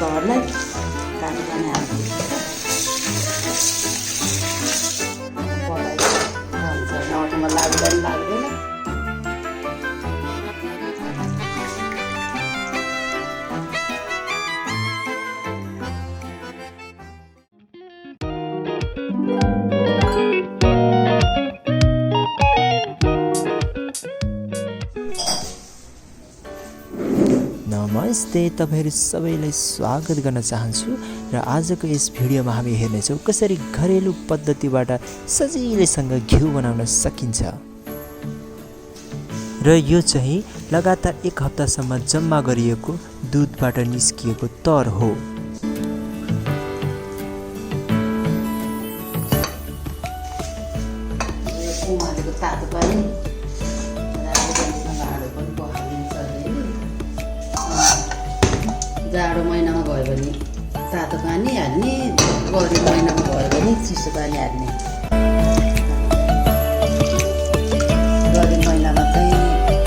घरलाई पानी पानी हाल्दिन्छ नौटोमा लाग्दैन नमस्ते, तपाईहरु सबैलाई स्वागत गर्न चाहन्छु र आजको यस भिडियोमा हामी हेर्नेछौँ कसरी घरेलु पद्धतिबाट सजिलैसँग घिउ बनाउन सकिन्छ। र यो चाहिँ लगातार 1 हप्तासम्म जम्मा गरिएको दूधबाट निस्किएको तर हो। जाडो महिनामा भयो भने तातो पानी हाल्ने, गर्मी महिनामा भयो भने चिसो पानी हाल्ने। गर्मी महिनामा चाहिँ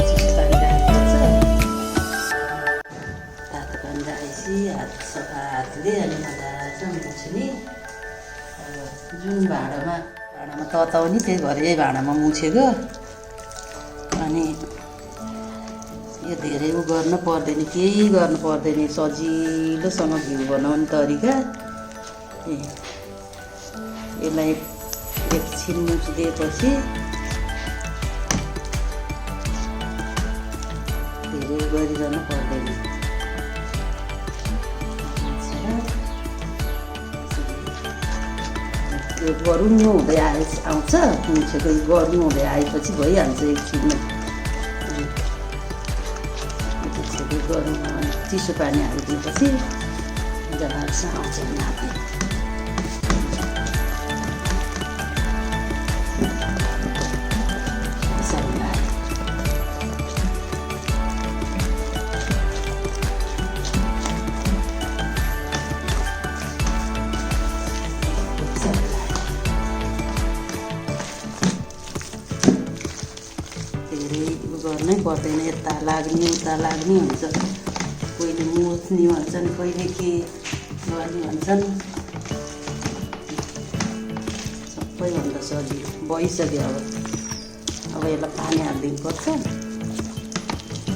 चिसो पानी राख्नुपर्छ। तातो पानी राखेपछि हात सफा हातले अनि मजासँग मुछ्ने। जुन भाँडामा तताउने त्यही भएर यही भाँडामा मुछेको। अनि यो धेरै गर्न पर्दैन, केही गर्नु पर्दैन, सजिलोसँग घिउ बनाउने तरिका। यसलाई एकछिन मुछिदिएपछि धेरै गरिरहनु पर्दैन। यो गरुङ्गो हुँदै आउँछ, मुछेको गरुङ्गो हुँदै आएपछि भइहाल्छ एकछिनमा। गरौँ चिसो पानी हालिदिएपछि जरासँग आउँछ नाप्ने। गर्नै पर्दैन, यता लाग्ने उता लाग्ने हुन्छ। कहिले मुछ्ने भन्छन्, कहिले के गर्ने भन्छन्। सबैभन्दा सजिलो भइसक्यो। अब यसलाई पानी हालिदिनुपर्छ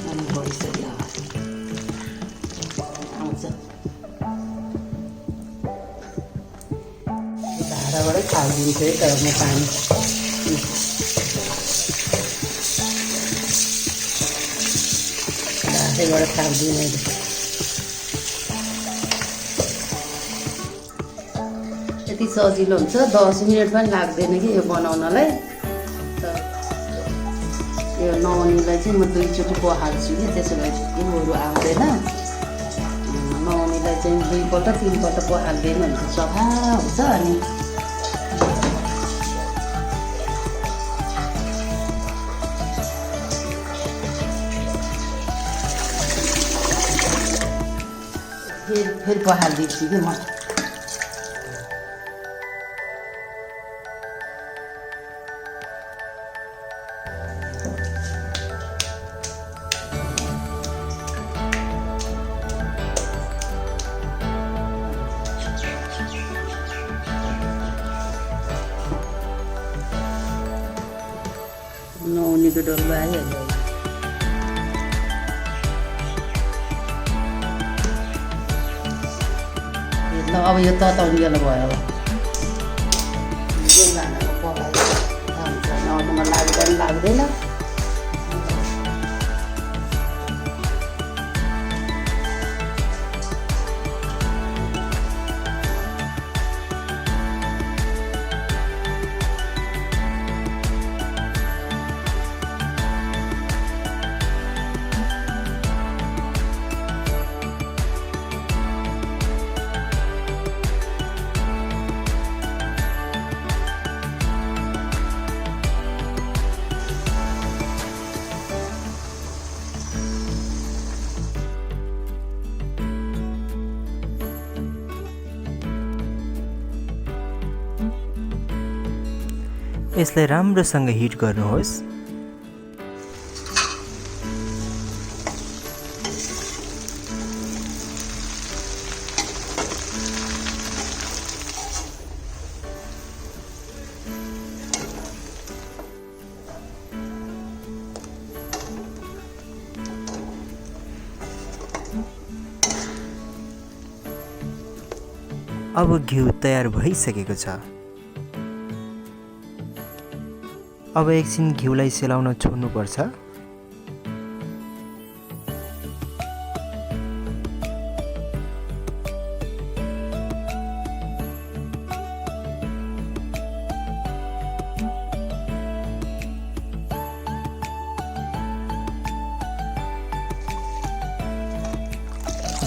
अनि भइसक्यो। आउँछ धाराबाटै खालिदिन्छु है त म पानी। बाट खालिदिनु यति सजिलो हुन्छ। 10 मिनट पनि लाग्दैन कि यो बनाउनलाई। यो नौनीलाई चाहिँ म 2 चोटि पखाल्छु कि, त्यसो भए घिउहरू आउँदैन। नौनीलाई चाहिँ 2 पल्ट 3 पल्ट पखाल्दैन भने सफा हुन्छ। अनि फेरि पखालिदिन्छु कि म। नौनीको डल्लो आइहाल्यो। अब यो तताउने बेला भयो। अब नौटोमा लाग्दैन। यसलाई राम्रोसँग हिट गर्नुहोस्। अब घिउ तयार भइसकेको छ। अब एकछिन घिउलाई सेलाउन छोड्नुपर्छ।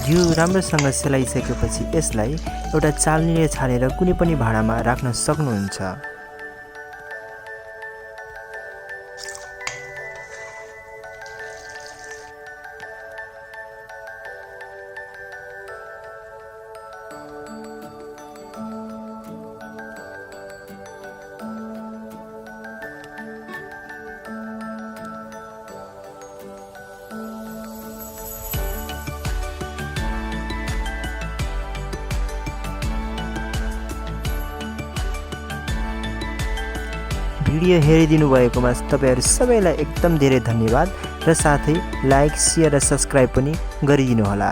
घिउ राम्रोसँग सेलाइसकेपछि यसलाई एउटा चालनीले छानेर कुनै पनि भाँडामा राख्न सक्नुहुन्छ। भिडियो हेरिदिनु भएकोमा तपाईहरु सबैलाई एकदम धेरै धन्यवाद र साथै लाइक, शेयर र सब्स्क्राइब पनि गरिदिनु होला।